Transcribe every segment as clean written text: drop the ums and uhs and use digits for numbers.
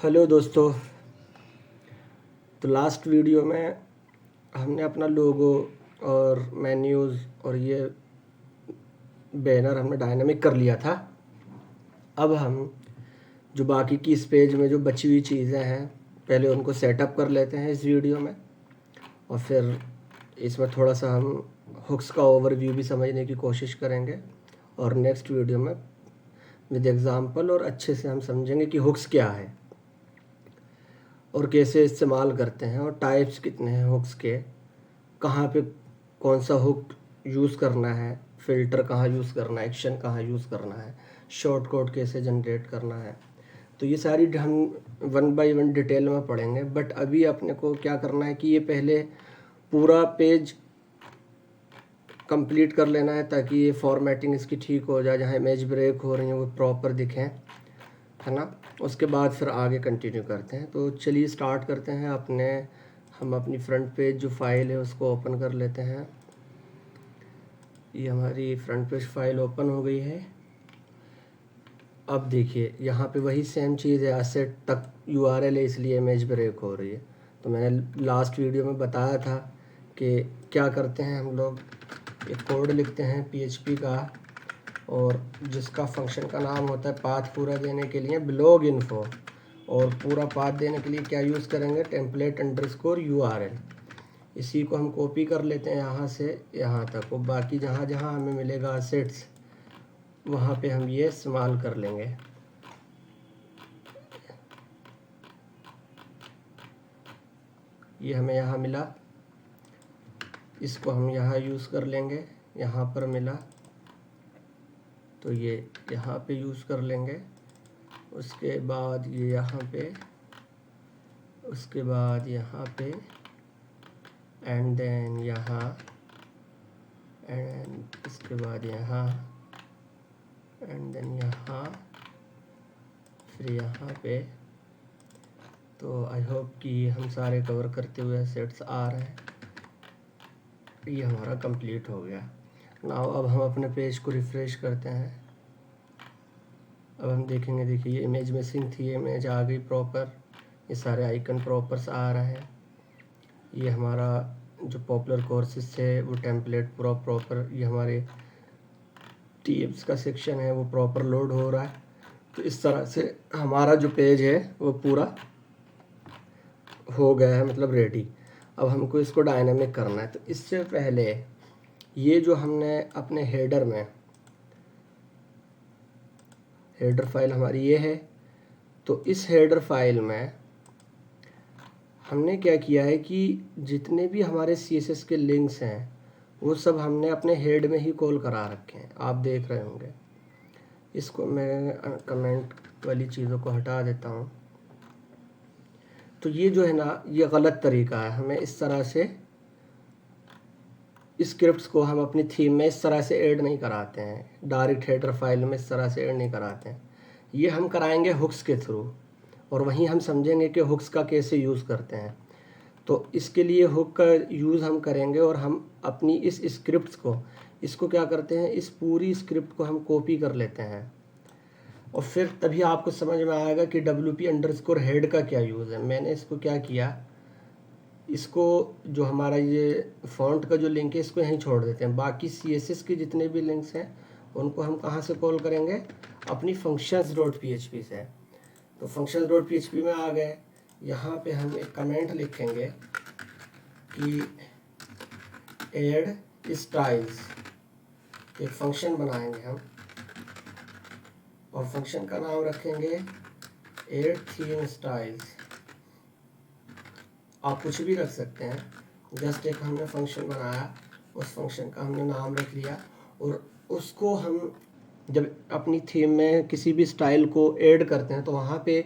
Hello दोस्तों। तो last video में हमने अपना लोगो और मेन्यूज़ और ये बैनर हमने डायनामिक कर लिया था। अब हम जो बाकी की इस पेज में जो बची हुई चीज़ें हैं पहले उनको सेटअप कर लेते हैं इस वीडियो में, और फिर इसमें थोड़ा सा हम हुक्स का ओवरव्यू भी समझने की कोशिश करेंगे, और नेक्स्ट वीडियो में विद एग्ज़ाम्पल और अच्छे से हम समझेंगे कि हुक्स क्या है और कैसे इस्तेमाल करते हैं, और टाइप्स कितने हैं हुक्स के, कहाँ पे कौन सा हुक यूज़ करना है, फ़िल्टर कहाँ यूज़ करना है, एक्शन कहाँ यूज़ करना है, शॉर्ट कोड कैसे जनरेट करना है। तो ये सारी हम वन बाय वन डिटेल में पढ़ेंगे। बट अभी अपने को क्या करना है कि ये पहले पूरा पेज कंप्लीट कर लेना है ताकि ये फॉर्मेटिंग इसकी ठीक हो जाए, जहाँ इमेज ब्रेक हो रही है वो प्रॉपर दिखें, है ना। उसके बाद फिर आगे कंटिन्यू करते हैं। तो चलिए स्टार्ट करते हैं। हम अपनी फ्रंट पेज जो फाइल है उसको ओपन कर लेते हैं। ये हमारी फ्रंट पेज फाइल ओपन हो गई है। अब देखिए यहाँ पे वही सेम चीज़ है, एसेट तक यूआरएल है इसलिए इमेज ब्रेक हो रही है। तो मैंने लास्ट वीडियो में बताया था कि क्या करते हैं हम लोग, एक कोड लिखते हैं PHP का, और जिसका फंक्शन का नाम होता है पाथ पूरा देने के लिए ब्लॉग इन्फो, और पूरा पाथ देने के लिए क्या यूज़ करेंगे, टेम्पलेट अंडरस्कोर URL। इसी को हम कॉपी कर लेते हैं यहाँ से यहाँ तक, और बाकी जहाँ जहाँ हमें मिलेगा एसेट्स वहाँ पे हम ये इस्तेमाल कर लेंगे। ये हमें यहाँ मिला, इसको हम यहाँ यूज़ कर लेंगे। यहाँ पर मिला तो ये यहाँ पे यूज़ कर लेंगे। उसके बाद ये यहाँ पे, उसके बाद यहाँ पे, एंड देन यहाँ, एंड इसके बाद यहाँ, एंड देन यहाँ, फिर यहाँ पे। तो आई होप कि हम सारे कवर करते हुए सेट्स आ रहे हैं। ये हमारा कंप्लीट हो गया। नाउ अब हम अपने पेज को रिफ़्रेश करते हैं। अब हम देखेंगे, देखिए ये इमेज मिसिंग थी, ये इमेज आ गई प्रॉपर, ये सारे आइकन प्रॉपर आ रहे हैं। ये हमारा जो पॉपुलर कोर्सेज है वो टेम्पलेट पूरा प्रॉपर, ये हमारे टिप्स का सेक्शन है वो प्रॉपर लोड हो रहा है। तो इस तरह से हमारा जो पेज है वो पूरा हो गया है, मतलब रेडी। अब हमको इसको डायनामिक करना है। तो इससे पहले ये जो हमने अपने हेडर फाइल हमारी ये है, तो इस हेडर फाइल में हमने क्या किया है कि जितने भी हमारे CSS के लिंक्स हैं वो सब हमने अपने हेड में ही कॉल करा रखे हैं, आप देख रहे होंगे। इसको मैं कमेंट वाली चीज़ों को हटा देता हूँ। तो ये जो है ना, ये गलत तरीका है। हमें इस तरह से स्क्रिप्ट्स को हम अपनी थीम में इस तरह से ऐड नहीं कराते हैं, डायरेक्ट हेडर फाइल में इस तरह से ऐड नहीं कराते हैं। ये हम कराएंगे हुक्स के थ्रू, और वहीं हम समझेंगे कि हुक्स का कैसे यूज़ करते हैं। तो इसके लिए हुक का यूज़ हम करेंगे, और हम अपनी इस स्क्रिप्ट्स को, इसको क्या करते हैं, इस पूरी स्क्रिप्ट को हम कॉपी कर लेते हैं, और फिर तभी आपको समझ में आएगा कि WP_head का क्या यूज़ है। मैंने इसको क्या किया, इसको जो हमारा ये फ़ॉन्ट का जो लिंक है इसको यहीं छोड़ देते हैं। बाकी CSS के जितने भी लिंक्स हैं उनको हम कहाँ से कॉल करेंगे, अपनी functions.php से। तो functions.php में आ गए। यहाँ पे हम एक कमेंट लिखेंगे कि ऐड स्टाइल्स, एक फंक्शन बनाएंगे हम, और फंक्शन का नाम रखेंगे ऐड थीम स्टाइल्स। आप कुछ भी रख सकते हैं, जस्ट एक हमने फंक्शन बनाया, उस फंक्शन का हमने नाम रख लिया, और उसको हम जब अपनी थीम में किसी भी स्टाइल को ऐड करते हैं तो वहाँ पे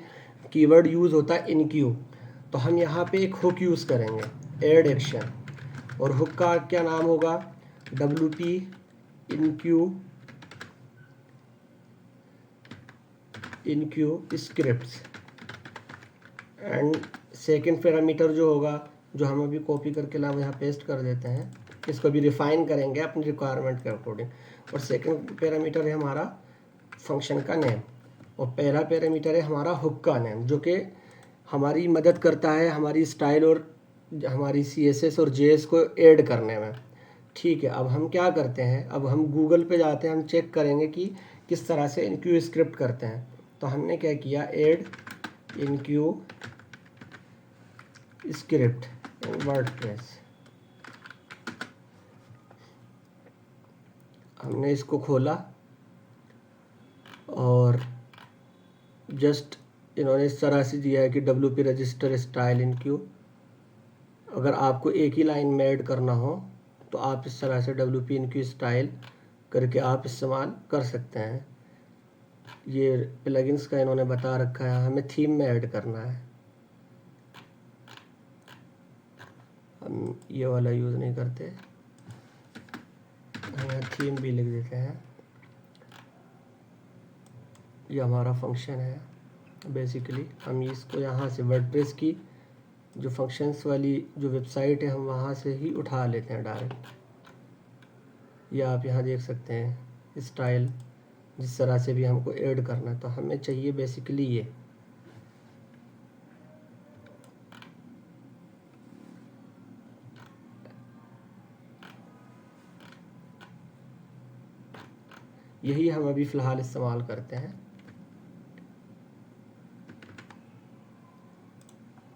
कीवर्ड यूज़ होता है इनक्यू। तो हम यहाँ पे एक हुक यूज़ करेंगे, ऐड एक्शन, और हुक का क्या नाम होगा, WP enqueue scripts. And second parameter जो होगा, जो हम अभी कॉपी करके ला यहाँ पेस्ट कर देते हैं, इसको भी रिफाइन करेंगे अपनी रिक्वायरमेंट के अकॉर्डिंग। और सेकेंड पैरामीटर है हमारा फंक्शन का नेम, और पहला पैरामीटर है हमारा हुक का नेम, जो कि हमारी मदद करता है हमारी स्टाइल और हमारी CSS और JS को ऐड करने में। ठीक है, अब हम क्या करते हैं, अब हम गूगल पे जाते हैं, हम चेक करेंगे कि किस तरह से इनक्यू स्क्रिप्ट करते हैं। तो हमने क्या किया, ऐड इनक्यू स्क्रिप्ट इन वर्डप्रेस। हमने इसको खोला और जस्ट इन्होंने इस तरह से दिया है कि WP रजिस्टर स्टाइल इनक्यू। अगर आपको एक ही लाइन में ऐड करना हो तो आप इस तरह से WP इनक्यू स्टाइल करके आप इस्तेमाल कर सकते हैं। ये प्लगइन्स का इन्होंने बता रखा है, हमें थीम में ऐड करना है। हम ये वाला यूज़ नहीं करते, हम यहाँ थीम भी लिख देते हैं। ये हमारा फंक्शन है बेसिकली। हम इसको यहाँ से वर्डप्रेस की जो फंक्शंस वाली जो वेबसाइट है हम वहाँ से ही उठा लेते हैं डायरेक्ट। ये आप यहाँ देख सकते हैं स्टाइल, जिस तरह से भी हमको ऐड करना है। तो हमें चाहिए बेसिकली ये। यही हम अभी फ़िलहाल इस्तेमाल करते हैं।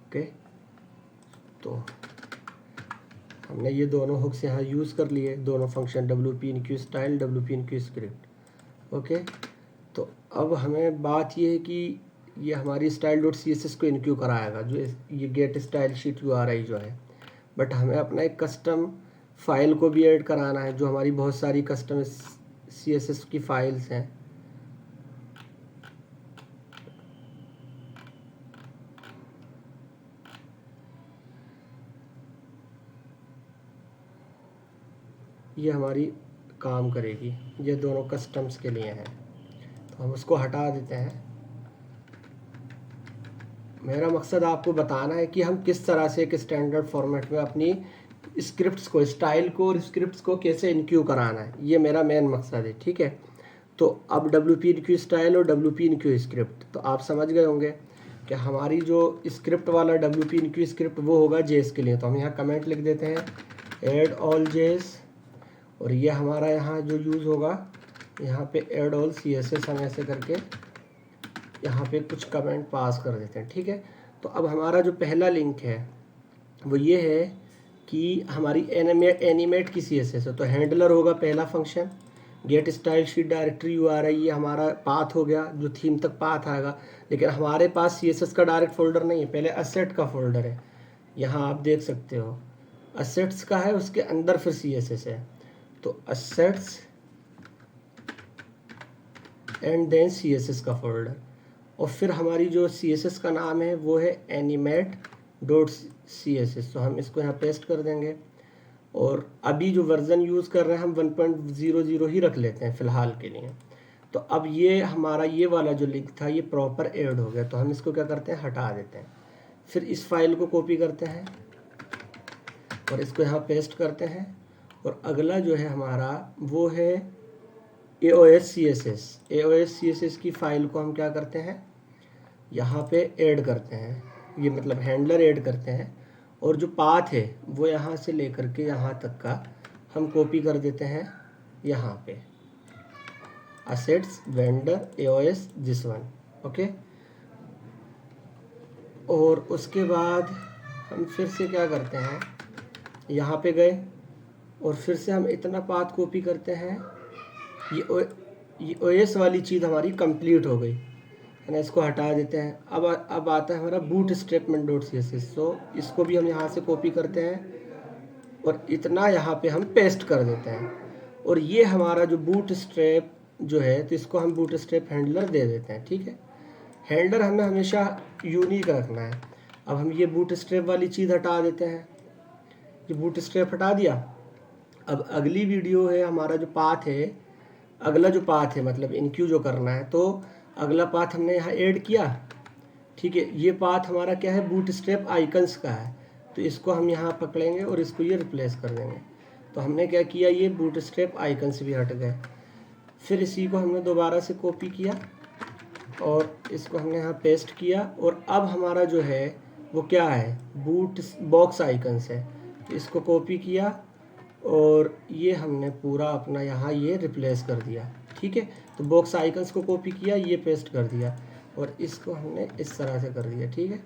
ओके, तो हमने ये दोनों हुक्स यहाँ यूज़ कर लिए, दोनों function WP enqueue style, WP enqueue script. Okay, तो अब हमें बात ये है कि ये हमारी style.css को इनक्यू कराएगा, जो ये गेट स्टाइल शीट URI जो है। बट हमें अपना एक कस्टम फाइल को भी ऐड कराना है, जो हमारी बहुत सारी कस्टम CSS की फाइल्स हैं। ये हमारी काम करेगी, ये दोनों कस्टम्स के लिए हैं। तो हम उसको हटा देते हैं। मेरा मकसद आपको बताना है कि हम किस तरह से एक स्टैंडर्ड फॉर्मेट में अपनी स्क्रिप्ट्स को, स्टाइल को और स्क्रिप्ट्स को कैसे इनक्यू कराना है, ये मेरा मेन मकसद है। ठीक है, तो अब WP इनक्यू स्टाइल और WP इनक्यू स्क्रिप्ट तो आप समझ गए होंगे कि हमारी जो स्क्रिप्ट वाला WP इनक्यू स्क्रिप्ट वो होगा JS के लिए। तो हम यहाँ कमेंट लिख देते हैं ऐड ऑल JS, और ये हमारा यहाँ जो यूज़ होगा यहाँ पे ऐड ऑल CSS, हम ऐसे करके यहाँ पे कुछ कमेंट पास कर देते हैं। ठीक है, तो अब हमारा जो पहला लिंक है वो ये है कि हमारी एनिमेट की CSS है। तो हैंडलर होगा पहला function, get style sheet directory URI, ये हमारा पाथ हो गया, जो थीम तक पाथ आएगा। लेकिन हमारे पास CSS का डायरेक्ट फोल्डर नहीं है, पहले असेट का फोल्डर है। यहाँ आप देख सकते हो असेट्स का है, उसके अंदर फिर CSS है। तो असेट्स एंड देन CSS का फोल्डर, और फिर हमारी जो CSS का नाम है वो है animate.css। तो हम इसको यहाँ पेस्ट कर देंगे, और अभी जो वर्ज़न यूज़ कर रहे हैं हम 1.00 ही रख लेते हैं फ़िलहाल के लिए। तो अब ये हमारा ये वाला जो लिंक था ये प्रॉपर ऐड हो गया। तो हम इसको क्या करते हैं, हटा देते हैं। फिर इस फाइल को कॉपी करते हैं और इसको यहाँ पेस्ट करते हैं, और अगला जो है हमारा वो है AOS CSS की फ़ाइल को हम क्या करते हैं, यहाँ पे ऐड करते हैं। ये मतलब हैंडलर ऐड करते हैं, और जो पाथ है वो यहाँ से लेकर के यहाँ तक का हम कॉपी कर देते हैं यहाँ पे, assets vendor AOS this one. Okay, और उसके बाद हम फिर से क्या करते हैं, यहाँ पे गए और फिर से हम इतना पाथ कॉपी करते हैं। ये OS वाली चीज़ हमारी कंप्लीट हो गई है ना, इसको हटा देते हैं। अब आता है हमारा bootstrapment.css। तो इसको भी हम यहाँ से कॉपी करते हैं और इतना यहाँ पे हम पेस्ट कर देते हैं, और ये हमारा जो बूटस्ट्रैप जो है तो इसको हम बूटस्ट्रैप हैंडलर दे देते हैं। ठीक है, हैंडलर हमें हमेशा यूनिक रखना है। अब हम ये बूटस्ट्रैप वाली चीज़ हटा देते हैं, ये बूटस्ट्रैप हटा दिया। अब अगली वीडियो है हमारा जो पाथ है, अगला जो पाथ है मतलब इनक्यू जो करना है, तो अगला पाथ हमने यहाँ ऐड किया। ठीक है, ये पाथ हमारा क्या है, बूटस्ट्रैप आइकन्स का है। तो इसको हम यहाँ पकड़ेंगे और इसको ये रिप्लेस कर देंगे। तो हमने क्या किया, ये बूटस्ट्रैप आइकन्स भी हट गए। फिर इसी को हमने दोबारा से कॉपी किया और इसको हमने यहाँ पेस्ट किया। और अब हमारा जो है वो क्या है, बूट बॉक्स आइकन्स है। इसको कॉपी किया और ये हमने पूरा अपना यहाँ ये रिप्लेस कर दिया। ठीक है, तो बॉक्स आइकन्स को कॉपी किया, ये पेस्ट कर दिया और इसको हमने इस तरह से कर दिया। ठीक है,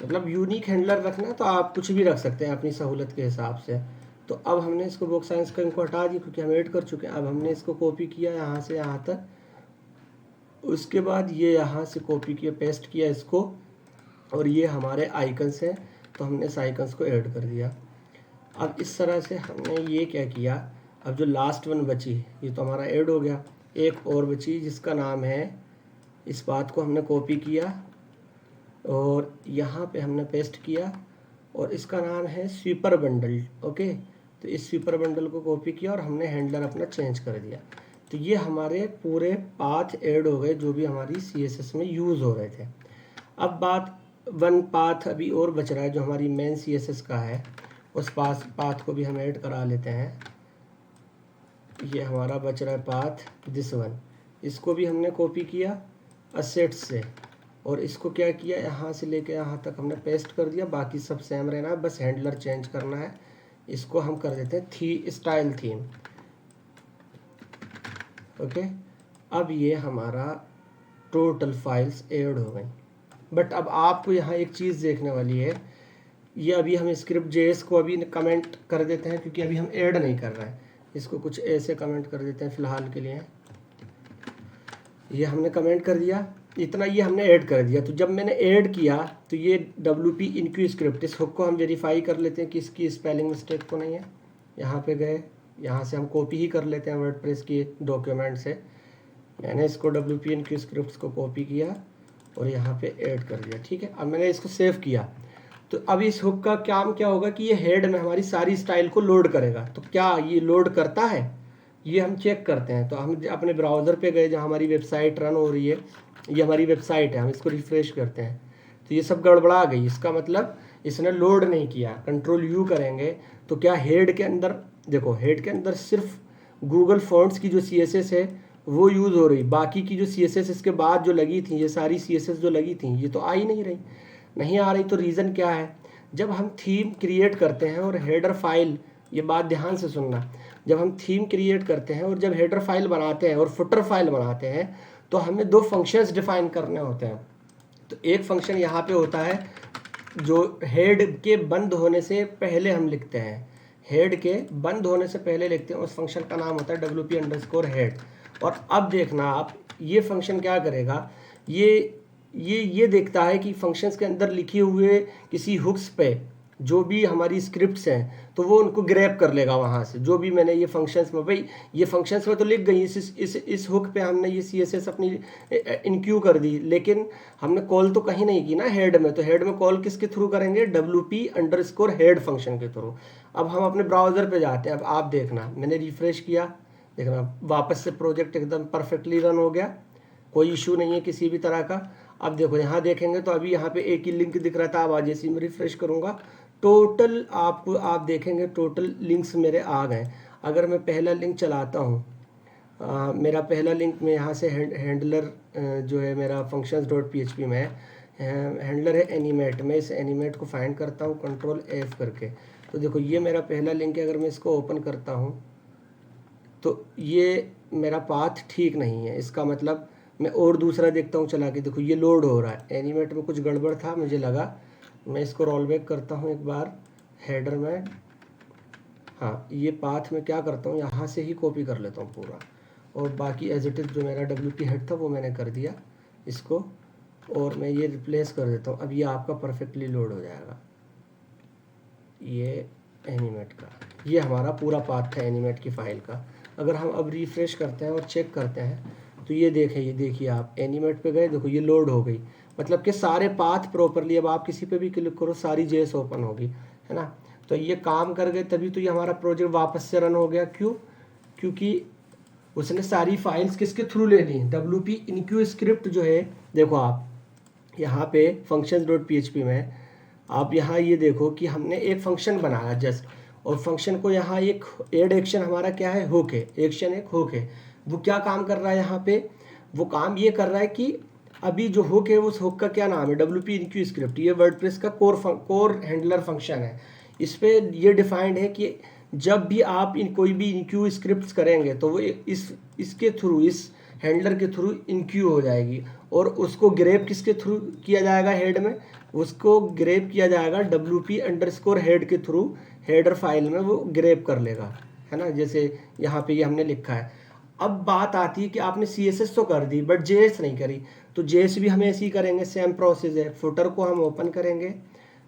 मतलब यूनिक हैंडलर रखना है तो आप कुछ भी रख सकते हैं अपनी सहूलत के हिसाब से। तो अब हमने इसको बॉक्स आइकन्स का इनको हटा दिया क्योंकि हम ऐड कर चुके हैं। अब हमने इसको कॉपी किया यहाँ से यहाँ तक, उसके बाद ये यहाँ से कॉपी किया, पेस्ट किया इसको, और ये हमारे आइकन्स हैं तो हमने इस आइकन्स को ऐड कर दिया। अब इस तरह से हमने ये क्या किया, अब जो लास्ट वन बची ये तो हमारा ऐड हो गया। एक और बची जिसका नाम है, इस बात को हमने कॉपी किया और यहाँ पे हमने पेस्ट किया और इसका नाम है स्वीपर बंडल। ओके, तो इस स्वीपर बंडल को कॉपी किया और हमने हैंडलर अपना चेंज कर दिया। तो ये हमारे पूरे पाथ ऐड हो गए जो भी हमारी CSS में यूज़ हो रहे थे। अब बात वन पाथ अभी और बच रहा है जो हमारी मेन CSS का है, उस पाथ को भी हम ऐड करा लेते हैं। ये हमारा बच रहा है पाथ दिस वन, इसको भी हमने कॉपी किया असेट्स से और इसको क्या किया, यहाँ से लेके यहाँ तक हमने पेस्ट कर दिया। बाकी सब सेम रहना है, बस हैंडलर चेंज करना है। इसको हम कर देते हैं स्टाइल थीम। ओके, अब ये हमारा टोटल फाइल्स ऐड हो गई। बट अब आपको यहाँ एक चीज़ देखने वाली है, ये अभी हम स्क्रिप्ट JS को अभी कमेंट कर देते हैं क्योंकि अभी हम ऐड नहीं कर रहे हैं। इसको कुछ ऐसे कमेंट कर देते हैं फ़िलहाल के लिए। ये हमने कमेंट कर दिया, इतना ये हमने ऐड कर दिया। तो जब मैंने ऐड किया तो ये WP इनक्यू स्क्रिप्ट, इस हुक को हम वेरीफाई कर लेते हैं कि इसकी स्पेलिंग मिस्टेक तो नहीं है। यहाँ पे गए, यहाँ से हम कॉपी ही कर लेते हैं वर्डप्रेस की डॉक्यूमेंट से। मैंने इसको WP इनक्यू स्क्रिप्ट को कॉपी किया और यहाँ पे ऐड कर दिया। ठीक है, अब मैंने इसको सेव किया। तो अब इस हुक का काम क्या होगा कि ये हेड में हमारी सारी स्टाइल को लोड करेगा। तो क्या ये लोड करता है, ये हम चेक करते हैं। तो हम अपने ब्राउज़र पे गए जहाँ हमारी वेबसाइट रन हो रही है, ये हमारी वेबसाइट है, हम इसको रिफ्रेश करते हैं तो ये सब गड़बड़ा गई। इसका मतलब इसने लोड नहीं किया। कंट्रोल U करेंगे तो क्या हेड के अंदर, देखो हेड के अंदर सिर्फ गूगल फॉन्ट्स की जो CSS है वो यूज़ हो रही, बाकी की जो CSS इसके बाद जो लगी थी, ये सारी CSS जो लगी थी ये तो आ ही नहीं रही, नहीं आ रही। तो रीज़न क्या है, जब हम थीम क्रिएट करते हैं और हेडर फाइल, ये बात ध्यान से सुनना, जब हम थीम क्रिएट करते हैं और जब हेडर फाइल बनाते हैं और फुटर फाइल बनाते हैं तो हमें दो फंक्शंस डिफाइन करने होते हैं। तो एक फंक्शन यहाँ पे होता है जो हेड के बंद होने से पहले हम लिखते हैं, हेड के बंद होने से पहले लिखते हैं, उस फंक्शन का नाम होता है WP_head। और अब देखना आप, ये फंक्शन क्या करेगा, ये देखता है कि फंक्शंस के अंदर लिखे हुए किसी हुक्स पे जो भी हमारी स्क्रिप्ट्स हैं तो वो उनको ग्रैब कर लेगा वहाँ से। जो भी मैंने ये फंक्शंस में, भाई ये फंक्शंस में तो लिख गई, इस हुक पे हमने ये CSS अपनी इनक्यू कर दी, लेकिन हमने कॉल तो कहीं नहीं की ना हेड में। तो हेड में कॉल किसके थ्रू करेंगे, WP_head फंक्शन के थ्रू। अब हम अपने ब्राउज़र पे जाते हैं। अब आप देखना, मैंने रिफ्रेश किया, देखना वापस से प्रोजेक्ट एकदम परफेक्टली रन हो गया, कोई इशू नहीं है किसी भी तरह का। अब देखो यहाँ देखेंगे तो अभी यहाँ पे एक ही लिंक दिख रहा था, अब आज जैसे मैं रिफ्रेश करूँगा टोटल आप देखेंगे टोटल लिंक्स मेरे आ गए। अगर मैं पहला लिंक चलाता हूँ, मेरा पहला लिंक में यहाँ से हैंडलर जो है मेरा functions.php में हैंडलर है एनिमेट। मैं इस एनिमेट को फाइंड करता हूँ Ctrl F करके। तो देखो ये मेरा पहला लिंक है, अगर मैं इसको ओपन करता हूँ तो ये मेरा पाथ ठीक नहीं है। इसका मतलब मैं और दूसरा देखता हूँ चला के, देखो ये लोड हो रहा है, एनिमेट में कुछ गड़बड़ था मुझे लगा। मैं इसको रोल बैक करता हूँ एक बार हेडर में। हाँ, ये पाथ में क्या करता हूँ, यहाँ से ही कॉपी कर लेता हूँ पूरा, और बाकी एज इट इज़ जो मेरा WP हेड था वो मैंने कर दिया इसको, और मैं ये रिप्लेस कर देता हूँ। अब ये आपका परफेक्टली लोड हो जाएगा। ये एनिमेट का, ये हमारा पूरा पाथ था एनिमेट की फ़ाइल का। अगर हम अब रिफ्रेश करते हैं और चेक करते हैं तो ये देखें, ये देखिए आप एनिमेट पे गए, देखो ये लोड हो गई, मतलब कि सारे पाथ प्रॉपरली, अब आप किसी पे भी क्लिक करो सारी JS ओपन होगी, है ना। तो ये काम कर गए, तभी तो ये हमारा प्रोजेक्ट वापस से रन हो गया। क्यों, क्योंकि उसने सारी फाइल्स किसके थ्रू ले ली, WP इनक्यू स्क्रिप्ट जो है, देखो आप यहाँ पे functions.php में आप यहाँ ये देखो कि हमने एक फंक्शन बनाया जस्ट, और फंक्शन को यहाँ एक एड एक्शन हमारा क्या है, हुक है, एक्शन एक हुक है। वो क्या काम कर रहा है यहाँ पे, वो काम ये कर रहा है कि अभी जो हुक है उस हुक का क्या नाम है, WP इनक्यू स्क्रिप्ट। ये वर्डप्रेस का कोर हैंडलर फंक्शन है। इस पे ये डिफाइंड है कि जब भी आप कोई भी इनक्यू स्क्रिप्ट्स करेंगे तो वो इसके थ्रू, इस हैंडलर के थ्रू इनक्यू हो जाएगी, और उसको ग्रेप किसके थ्रू किया जाएगा, हेड में, उसको ग्रेप किया जाएगा WP_head के थ्रू। हेडर फाइल में वो ग्रेप कर लेगा, है ना, जैसे यहाँ पे ये हमने लिखा है। अब बात आती है कि आपने CSS तो कर दी बट JS नहीं करी, तो JS भी हमें ऐसे ही करेंगे, सेम प्रोसेस है। फुटर को हम ओपन करेंगे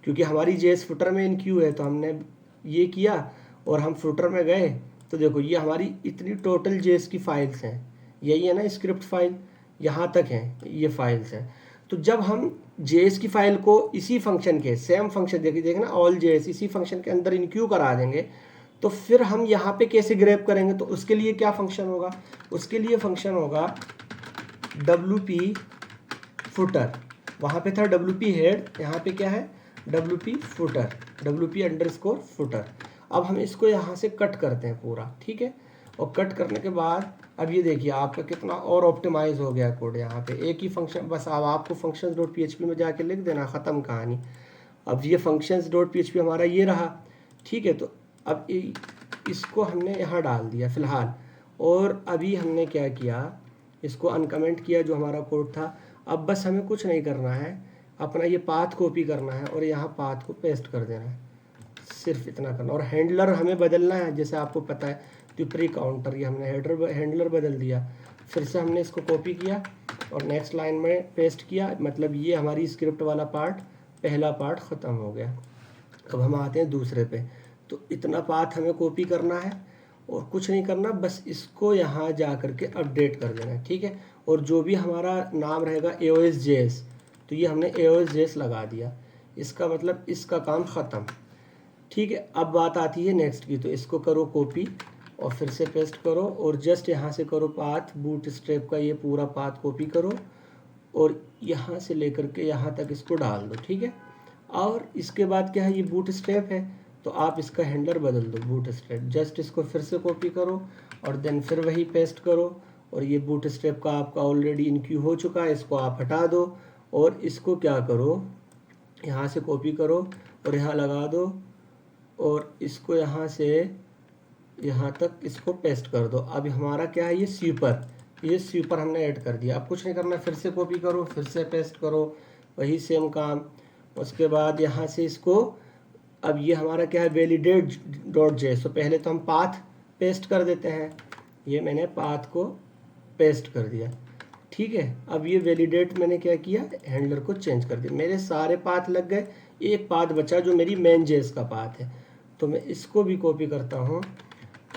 क्योंकि हमारी JS फुटर में इनक्यू है, तो हमने ये किया और हम फुटर में गए तो देखो ये हमारी इतनी टोटल JS की फाइल्स हैं, यही है ना स्क्रिप्ट फाइल, यहाँ तक हैं ये फाइल्स हैं। तो जब हम JS की फाइल को इसी फंक्शन के सेम फंक्शन देखना ऑल JS इसी फंक्शन के अंदर इनक्यू करा देंगे, तो फिर हम यहाँ पे कैसे ग्रैब करेंगे, तो उसके लिए क्या फंक्शन होगा, उसके लिए फंक्शन होगा WP फुटर। वहाँ पे था WP हेड, यहाँ पे क्या है WP फुटर, WP_footer। अब हम इसको यहाँ से कट करते हैं पूरा, ठीक है। और कट करने के बाद अब ये देखिए आपका कितना और ऑप्टिमाइज हो गया कोड। यहाँ पे एक ही फंक्शन, बस अब आपको functions.php में जाके लिख देना, ख़त्म कहानी। अब ये functions.php हमारा ये रहा, ठीक है। तो अब इसको हमने यहाँ डाल दिया फ़िलहाल, और अभी हमने क्या किया, इसको अनकमेंट किया जो हमारा कोड था। अब बस हमें कुछ नहीं करना है, अपना ये पाथ कॉपी करना है और यहाँ पाथ को पेस्ट कर देना है, सिर्फ इतना करना। और हैंडलर हमें बदलना है, जैसे आपको पता है तो प्री काउंटर, ये हमने हैंडलर बदल दिया। फिर से हमने इसको कॉपी किया और नेक्स्ट लाइन में पेस्ट किया, मतलब ये हमारी स्क्रिप्ट वाला पार्ट, पहला पार्ट ख़त्म हो गया। अब हम आते हैं दूसरे पे। तो इतना पाथ हमें कॉपी करना है और कुछ नहीं करना, बस इसको यहाँ जा करके अपडेट कर देना है, ठीक है। और जो भी हमारा नाम रहेगा AOS.js, तो ये हमने AOS.js लगा दिया, इसका मतलब इसका काम ख़त्म, ठीक है। अब बात आती है नेक्स्ट की, तो इसको करो कॉपी और फिर से पेस्ट करो और जस्ट यहाँ से करो पाथ, बूटस्ट्रैप का ये पूरा पाथ कॉपी करो और यहाँ से लेकर के यहाँ तक इसको डाल दो, ठीक है। और इसके बाद क्या है, ये बूटस्ट्रैप है तो आप इसका हैंडलर बदल दो बूटस्ट्रैप, जस्ट इसको फिर से कॉपी करो और देन फिर वही पेस्ट करो। और ये बूटस्ट्रैप का आपका ऑलरेडी इनक्यू हो चुका है, इसको आप हटा दो और इसको क्या करो, यहाँ से कॉपी करो और यहाँ लगा दो और इसको यहाँ से यहाँ तक इसको पेस्ट कर दो। अब हमारा क्या है, ये स्वीपर हमने ऐड कर दिया। अब कुछ नहीं करना, फिर से कॉपी करो, फिर से पेस्ट करो, वही सेम काम। उसके बाद यहाँ से इसको, अब ये हमारा क्या है validate.js, तो पहले तो हम पाथ पेस्ट कर देते हैं, ये मैंने पाथ को पेस्ट कर दिया, ठीक है। अब ये वैलिडेट मैंने क्या किया, हैंडलर को चेंज कर दिया, मेरे सारे पाथ लग गए, एक पाथ बचा जो मेरी main.js का पाथ है। तो मैं इसको भी कॉपी करता हूँ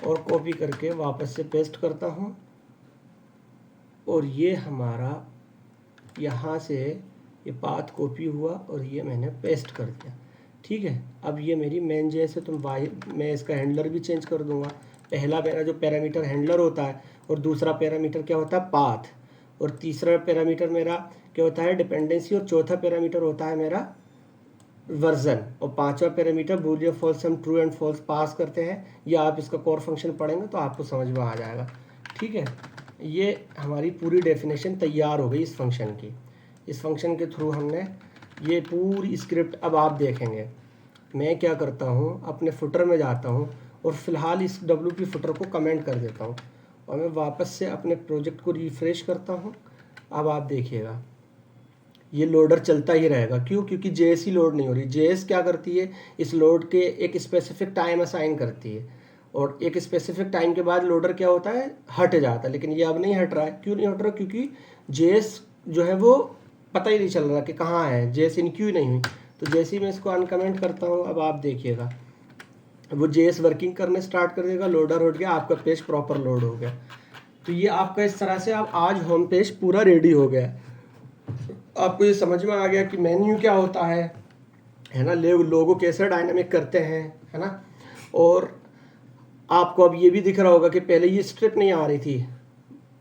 और कॉपी करके वापस से पेस्ट करता हूँ और ये हमारा यहाँ से ये पाथ कॉपी हुआ और ये मैंने पेस्ट कर दिया, ठीक है। अब ये मेरी main.js है, तो मैं इसका हैंडलर भी चेंज कर दूंगा। पहला मेरा जो पैरामीटर हैंडलर होता है और दूसरा पैरामीटर क्या होता है, पाथ, और तीसरा पैरामीटर मेरा क्या होता है, डिपेंडेंसी, और चौथा पैरामीटर होता है मेरा वर्जन, और पांचवा पैरामीटर बूलियन फॉल्स, हम ट्रू एंड फॉल्स पास करते हैं। ये आप इसका कोर फंक्शन पढ़ेंगे तो आपको समझ में आ जाएगा, ठीक है। ये हमारी पूरी डेफिनेशन तैयार हो गई इस फंक्शन की। इस फंक्शन के थ्रू हमने ये पूरी स्क्रिप्ट, अब आप देखेंगे मैं क्या करता हूँ, अपने फुटर में जाता हूँ और फिलहाल इस WP फुटर को कमेंट कर देता हूँ और मैं वापस से अपने प्रोजेक्ट को रिफ्रेश करता हूँ। अब आप देखिएगा ये लोडर चलता ही रहेगा, क्यों, क्योंकि JS ही लोड नहीं हो रही। JS क्या करती है, इस लोड के एक स्पेसिफिक टाइम असाइन करती है और एक स्पेसिफिक टाइम के बाद लोडर क्या होता है, हट जाता है। लेकिन ये अब नहीं हट रहा है, क्यों नहीं हट रहा, क्योंकि JS जो है वो पता ही नहीं चल रहा कि कहाँ है, JS इनक्यू नहीं हुई। तो जैसे ही मैं इसको अनकमेंट करता हूँ, अब आप देखिएगा वो JS वर्किंग करने स्टार्ट कर देगा, लोडर हट गया, आपका पेज प्रॉपर लोड हो गया। तो ये आपका इस तरह से आप आज होम पेज पूरा रेडी हो गया। आपको ये समझ में आ गया कि मेन्यू क्या होता है ना, लोगो कैसे डायनामिक करते हैं, है ना। और आपको अब ये भी दिख रहा होगा कि पहले ये स्ट्रिप नहीं आ रही थी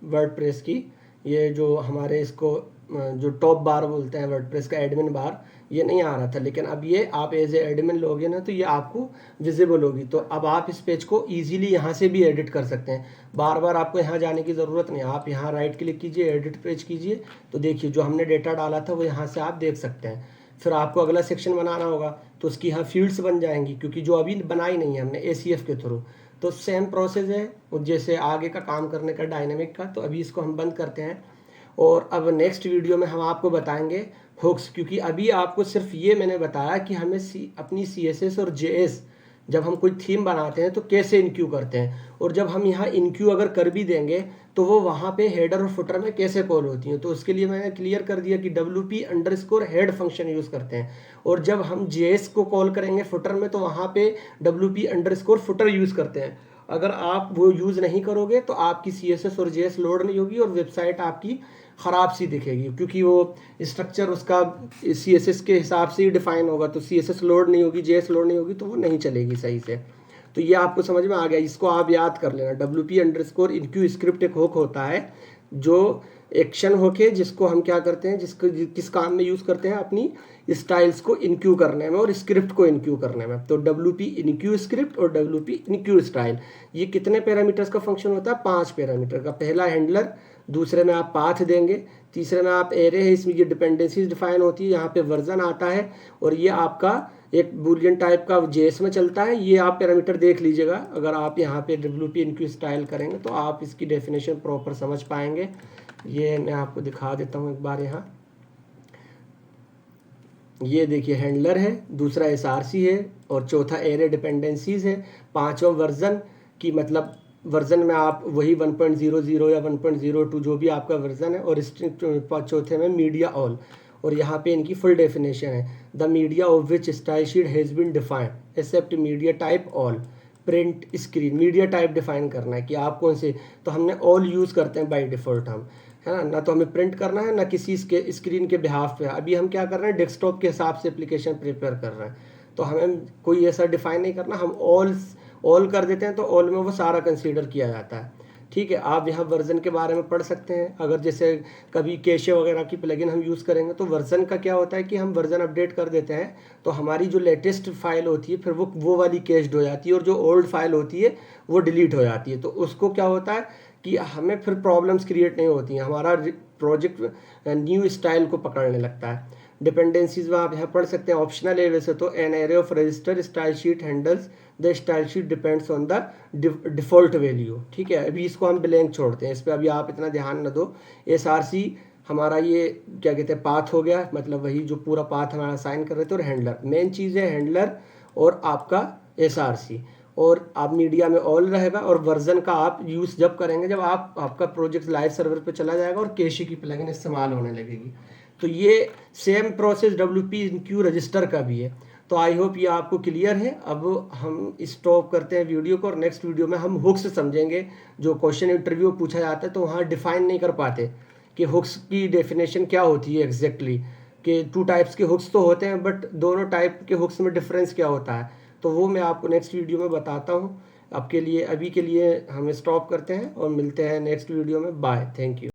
वर्डप्रेस की, ये जो हमारे इसको जो टॉप बार बोलते हैं वर्डप्रेस का एडमिन बार, ये नहीं आ रहा था, लेकिन अब ये आप एज ए एडमिन लोगे ना तो ये आपको विजिबल होगी। तो अब आप इस पेज को ईजिली यहाँ से भी एडिट कर सकते हैं, बार बार आपको यहाँ जाने की ज़रूरत नहीं। आप यहाँ राइट क्लिक कीजिए, एडिट पेज कीजिए, तो देखिए जो हमने डेटा डाला था वो यहाँ से आप देख सकते हैं। फिर आपको अगला सेक्शन बनाना होगा तो उसकी यहाँ फील्ड्स बन जाएंगी, क्योंकि जो अभी बनाई नहीं है हमने ACF के थ्रू। तो सेम प्रोसेस है जैसे आगे का काम करने का डायनेमिक का। तो अभी इसको हम बंद करते हैं और अब नेक्स्ट वीडियो में हम आपको बताएंगे हुक्स, क्योंकि अभी आपको सिर्फ ये मैंने बताया कि हमें अपनी CSS और JS जब हम कोई थीम बनाते हैं तो कैसे इनक्यू करते हैं, और जब हम यहाँ इनक्यू अगर कर भी देंगे तो वो वहाँ पे हेडर और फुटर में कैसे कॉल होती हैं। तो उसके लिए मैंने क्लियर कर दिया कि WP_head फंक्शन यूज़ करते हैं, और जब हम JS को कॉल करेंगे फुटर में तो वहाँ पे WP_footer यूज़ करते हैं। अगर आप वो यूज़ नहीं करोगे तो आपकी CSS और JS लोड नहीं होगी और वेबसाइट आपकी ख़राब सी दिखेगी, क्योंकि वो स्ट्रक्चर उसका CSS के हिसाब से ही डिफाइन होगा। तो CSS लोड नहीं होगी, JS लोड नहीं होगी, तो वो नहीं चलेगी सही से। तो ये आपको समझ में आ गया, इसको आप याद कर लेना। WP_enqueue स्क्रिप्ट एक हुक होता है जो एक्शन होके जिसको हम क्या करते हैं, किस काम में यूज़ करते हैं, अपनी स्टाइल्स को इनक्यू करने में और स्क्रिप्ट को इनक्यू करने में। तो WP_enqueue स्क्रिप्ट और WP_enqueue स्टाइल, ये कितने पैरामीटर्स का फंक्शन होता है? 5 पैरामीटर का। पहला हैंडलर, दूसरे में आप पाथ देंगे, तीसरे में आप एरे है, इसमें ये डिपेंडेंसीज डिफाइन होती है, यहाँ पे वर्जन आता है, और ये आपका एक बूलियन टाइप का JS में चलता है। ये आप पैरामीटर देख लीजिएगा, अगर आप यहाँ पे WP_enqueue स्टाइल करेंगे तो आप इसकी डेफिनेशन प्रॉपर समझ पाएंगे। ये मैं आपको दिखा देता हूँ एक बार। यहाँ ये देखिए हैंडलर है, दूसरा SRC है, और चौथा एरे डिपेंडेंसीज है, पांचवा वर्जन की, मतलब वर्जन में आप वही 1.00 या 1.02 जो भी आपका वर्जन है, और चौथे में मीडिया ऑल। और यहाँ पे इनकी फुल डेफिनेशन है, the media of which style sheet has been defined except media type all print screen. Media type define करना है कि आप कौन से, तो हमने ऑल यूज़ करते हैं बाय डिफ़ॉल्ट हम, है ना तो हमें प्रिंट करना है ना किसी इसके स्क्रीन के बिहाफ पे। अभी हम क्या कर रहे हैं, डेस्कटॉप के हिसाब से एप्लीकेशन प्रिपेयर कर रहे हैं, तो हमें कोई ऐसा डिफाइन नहीं करना, हम ऑल कर देते हैं, तो ऑल में वो सारा कंसीडर किया जाता है। ठीक है, आप यहाँ वर्जन के बारे में पढ़ सकते हैं। अगर जैसे कभी कैशे वगैरह की प्लगइन हम यूज़ करेंगे तो वर्जन का क्या होता है कि हम वर्जन अपडेट कर देते हैं, तो हमारी जो लेटेस्ट फाइल होती है फिर वो वाली कैश्ड हो जाती है, और जो ओल्ड फाइल होती है वो डिलीट हो जाती है। तो उसको क्या होता है कि हमें फिर प्रॉब्लम्स क्रिएट नहीं होती हैं, हमारा प्रोजेक्ट न्यू स्टाइल को पकड़ने लगता है। डिपेंडेंसीज में आप यहाँ पढ़ सकते हैं, ऑप्शनल है वैसे तो। An array of register style sheet handles the style sheet depends on the default value. ठीक है, अभी इसको हम ब्लैंक छोड़ते हैं, इस पर अभी आप इतना ध्यान न दो। SRC हमारा ये क्या कहते हैं, पाथ हो गया, मतलब वही जो पूरा पाथ हमारा साइन कर रहे थे। और हैंडलर मेन चीज़ है, हैंडलर और आपका SRC, और आप मीडिया में ऑल रहेगा। और वर्जन का आप यूज़ जब करेंगे जब आपका प्रोजेक्ट लाइव सर्वर पे चला जाएगा और कैशे की प्लगइन इस्तेमाल होने लगेगी। तो ये सेम प्रोसेस WP_enqueue रजिस्टर का भी है। तो आई होप ये आपको क्लियर है। अब हम स्टॉप करते हैं वीडियो को, और नेक्स्ट वीडियो में हम हुक्स समझेंगे। जो क्वेश्चन इंटरव्यू पूछा जाता है तो वहाँ डिफाइन नहीं कर पाते कि हुक्स की डेफिनेशन क्या होती है एग्जैक्टली, कि 2 टाइप्स के हुक्स तो होते हैं, बट दोनों टाइप के हुक्स में डिफरेंस क्या होता है, तो वो मैं आपको नेक्स्ट वीडियो में बताता हूँ। अभी के लिए हम स्टॉप करते हैं और मिलते हैं नेक्स्ट वीडियो में। Bye, thank you.